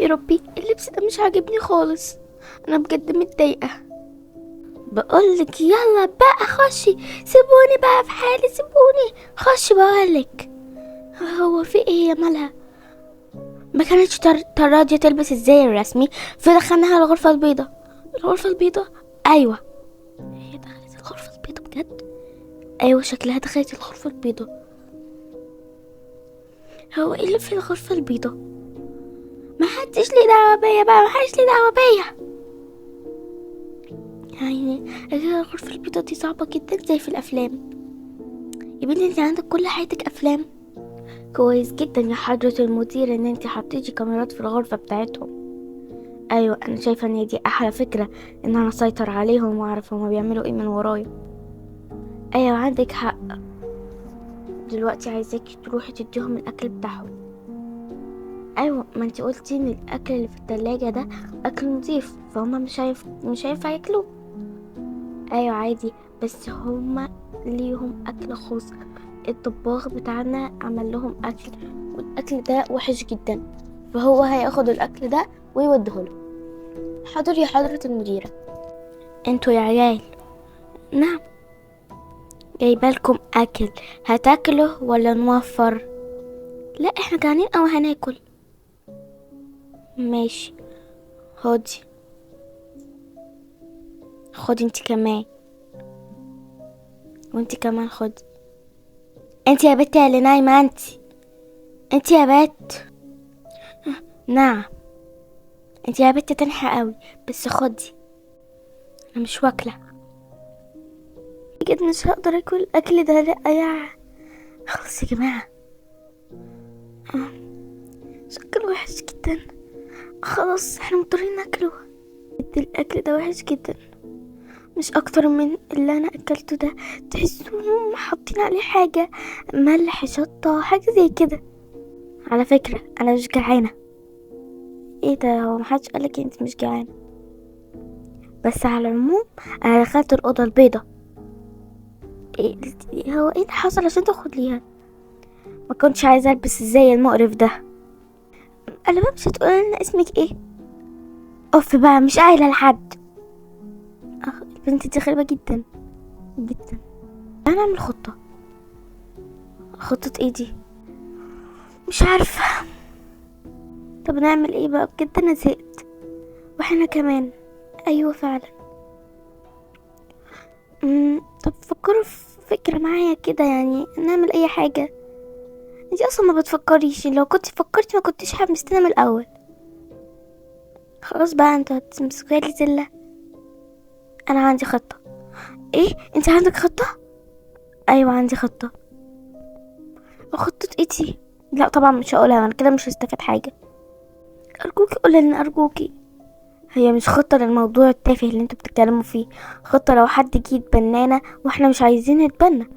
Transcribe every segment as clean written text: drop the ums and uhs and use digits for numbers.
يا ربي اللبس ده مش عاجبني خالص، انا بجد متضايقه. بقولك يلا بقى خشي، سيبوني بقى في حالي، سيبوني خشي بقولك. هو في ايه يا مالها؟ ما كانتش راضيه تلبس الزي الرسمي، فدخلناها الغرفه البيضاء. الغرفه البيضاء؟ ايوه هي دخلت الغرفه البيضاء بجد. ايوه شكلها دخلت الغرفه البيضاء. هو ايه اللي في الغرفه البيضاء؟ ما حدش ليه دعوه بيا بقى، ما حدش ليه دعوه بيا. يعني الغرفه البيضاء دي صعبه جدا زي في الافلام. يا بنتي انت عندك كل حياتك افلام. كويس جدا يا حضرة المدير ان انت حطيتي كاميرات في الغرفة بتاعتهم. ايوه انا شايفة ان دي احلى فكرة، ان انا اسيطر عليهم واعرف هما بيعملوا ايه من ورايا. ايوه عندك حق. دلوقتي عايزاكي تروحي تديهم الاكل بتاعهم. ايوه ما انت قلتي ان الاكل اللي في التلاجة ده اكل نظيف، فهما مش هينفع ياكلوه. ايوه عادي، بس هما ليهم اكل خاص. الطباخ بتاعنا عمل لهم اكل، والاكل ده وحش جدا، فهو هياخد الاكل ده ويوديه له. حاضر يا حضرة المديرة. انتوا يا عيال. نعم. جايبالكم اكل، هتاكله ولا نوفر؟ لا احنا جعانين او هناكل. ماشي خدي، خدي انت كمان، وانت كمان خدي. انت يا بنت اللي نايمة، انت يا بنت. نعم. انت يا بنت تنحى قوي، بس خدي. انا مش واكله بجد، مش هقدر اكل الاكل ده. لا يا خلاص يا جماعه، شكله وحش جدا. خلاص احنا مضطرين ناكله. بجد الاكل ده وحش جدا، مش اكتر من اللي انا اكلته ده. تحسوهم حاطين عليه حاجه، ملح شطه حاجه زي كده. على فكره انا مش جعانه. ايه ده؟ هو محدش قالك انت مش جعانه؟ بس على العموم انا دخلت الاوضه البيضاء. إيه هو ايه اللي حصل عشان تاخد ليها؟ ما كنتش عايزه البس الزي المقرف ده. انا بقى مش هتقول لنا اسمك ايه؟ اوف بقى، مش قايله لحد. البنت دي غريبه جدا جدا. انا اعمل خطه. خطه ايه دي؟ مش عارفه. طب نعمل ايه بقى؟ بجد انا زهقت، واحنا كمان. ايوه فعلا. طب فكروا في فكره معايا كده، يعني نعمل اي حاجه. انتي اصلا ما بتفكريش، لو كنت فكرتي ما كنتش حمستنا من الاول. خلاص بقى انتوا هتمسكوا لي زله. انا عندي خطه. ايه؟ انت عندك خطه؟ ايوه عندي خطه. خطه ايه دي؟ لا طبعا مش هقولها، انا كده مش هستفاد حاجه. ارجوكي قولي لنا ارجوكي. هي مش خطه للموضوع التافه اللي انتوا بتتكلموا فيه، خطه لو حد جه يتبنانا واحنا مش عايزين نتبنى.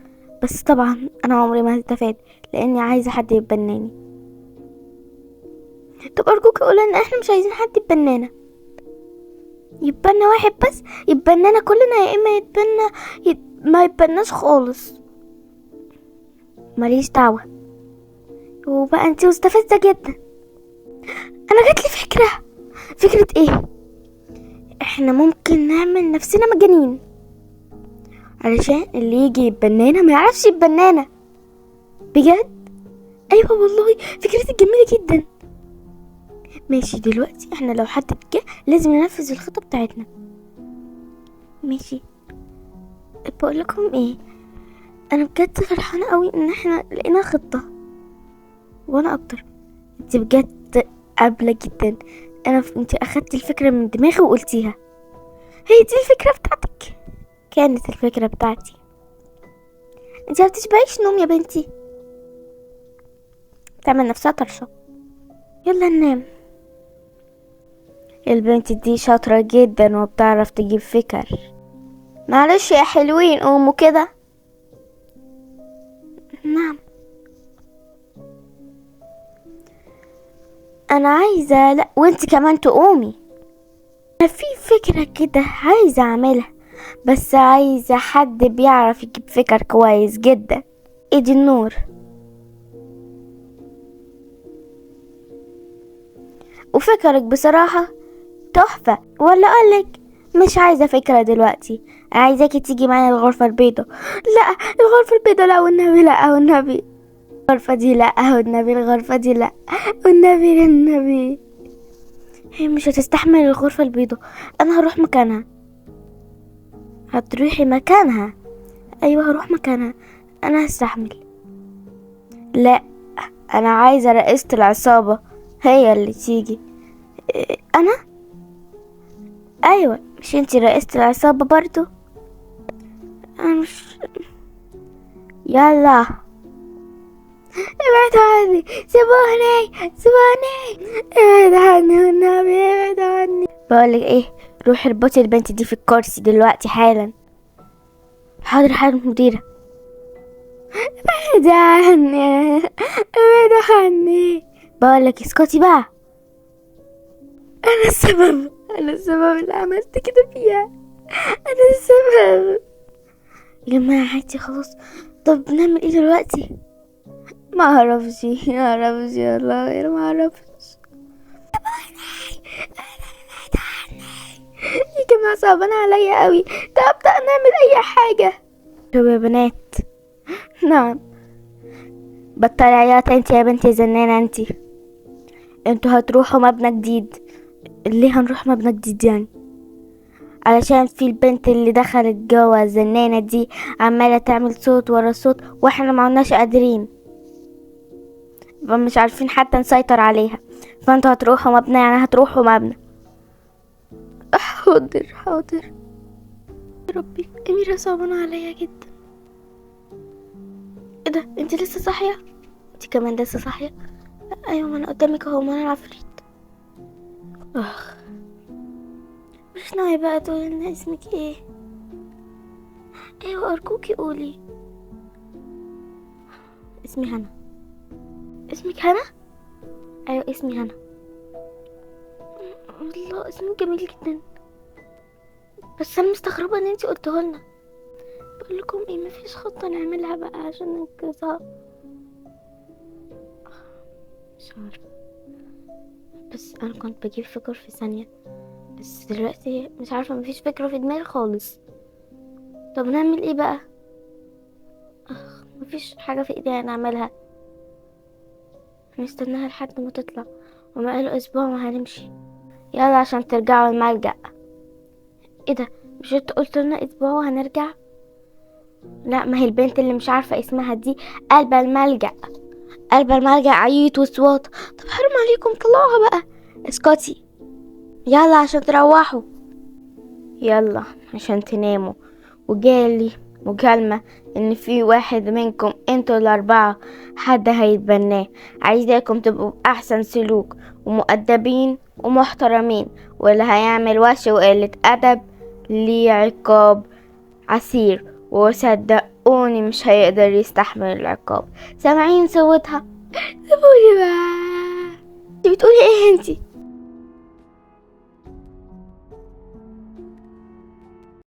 بس طبعا انا عمري ما هستفاد، لاني عايزه حد يتبناني. طب ارجوكي قولي لنا احنا مش عايزين حد يتبنانا. يتبنى واحد بس؟ يتبنانا كلنا، يا اما ما يتبناش خالص. ماليش دعوه. وبقى انتي مستفزه جدا. انا جاتلي فكره. فكره ايه؟ احنا ممكن نعمل نفسنا مجانين علشان اللي يجي يتبنانا ما يعرفش يتبنانا. بجد؟ ايوه والله فكرتك جميله جدا. ماشي دلوقتي احنا لو حد جه لازم ننفذ الخطه بتاعتنا. ماشي. بقول لكم ايه، انا بجد فرحانه قوي ان احنا لقينا خطه، وانا اكتر. انت بجد قابله جدا. انت اخدتي الفكره من دماغي وقلتيها. هي دي الفكره بتاعتك؟ كانت الفكره بتاعتي. انت ما بتشبعيش نوم يا بنتي. تعمل نفسها طرشه. يلا ننام. البنت دي شاطره جدا وبتعرف تجيب فكر. معلش يا حلوين قوموا كده. نعم. انا عايزه، لا وانت كمان تقومي. انا في فكره كده عايزه اعملها، بس عايزه حد بيعرف يجيب فكر كويس جدا. ايدي النور. وفكرك بصراحة تحفة، ولا أقولك مش عايزة فكرة دلوقتي، عايزاكي تيجي معايا الغرفة البيضاء. لا الغرفة البيضاء لا والنبي، لا والنبي الغرفة دي لا والنبي، الغرفة دي لا والنبي النبي. هي مش هتستحمل الغرفة البيضاء، أنا هروح مكانها. هتروحي مكانها؟ أيوة هروح مكانها، أنا هستحمل. لا أنا عايزة رئيسة العصابة هي اللي تيجي. أنا؟ أيوة مش انتي رئيسة العصابة برضو؟ أنا مش. يلا ابعد عني، سيبوني سيبوني، ابعد عني والنبي ابعد عني. بقولك ايه، روحي اربطي البنت دي في الكرسي دلوقتي حالا. حاضر حاضر مديرة. ابعد عني ابعد عني. بقولك اسكتي بقى، انا السبب اللي عملت كده فيها، انا السبب. يا جماعة عادي خلاص، طب نعمل ايه دلوقتي؟ ما اعرفش والله انا ما اعرفش. يا جماعة صعبان عليا قوي، طب ابدأ نعمل اي حاجة. طب يا بنات. نعم. بطلي عياط انت يا بنتي زنانة انت. انتوا هتروحوا مبنى جديد. ليه هنروح مبنى جديد يعني؟ علشان في البنت اللي دخلت جوا الزنانة دي عمالة تعمل صوت ورا صوت، واحنا ما عدناش قادرين، فمش عارفين حتى نسيطر عليها. فانتوا هتروحوا مبنى يعني هتروحوا مبنى. حاضر حاضر. يا ربي أميرة صعبانة عليا جدا. ايه ده، انت لسه صاحية؟ انت كمان لسه صاحية؟ ايوه ما انا قدامك اهو، ما انا العفريت. اخ مش ناوية بقى تقولي ان اسمك ايه؟ ايوه ارجوكي قولي. اسمي هنا. اسمك هنا؟ ايوه اسمي هنا. والله اسمك جميل جدا، بس انا مستغربة ان انتي قلتوه لنا. بقول لكم ايه، مفيش خطة نعملها بقى عشان ننقذها؟ مش عارفة، بس انا كنت بجيب فكر في ثانية، بس دلوقتي مش عارفة، مفيش فكرة في دماغي خالص. طب نعمل ايه بقى؟ مفيش حاجة في ايدينا نعملها، نستناها لحد ما تطلع، وما قالوا اسبوع وهنمشي. يلا عشان ترجعوا الملجأ. ايه ده، مش انت قلت لنا اسبوع وهنرجع؟ لا ما هي البنت اللي مش عارفة اسمها دي قلب الملجأ، قلب الملجأ عيط وصوات. طب حرام عليكم طلعوها بقى. اسكتي. يلا عشان تروحوا، يلا عشان تناموا. وجالي مكالمة ان في واحد منكم انتوا الاربعة حد هيتبناه، عايزاكم تبقوا بأحسن سلوك ومؤدبين ومحترمين، واللي هيعمل وش وقلة ادب ليه عقاب عسير، وصدقوني مش هيقدر يستحمل العقاب. سامعين صوتها؟ سيبوني بقى. انتي بتقولي ايه انتي؟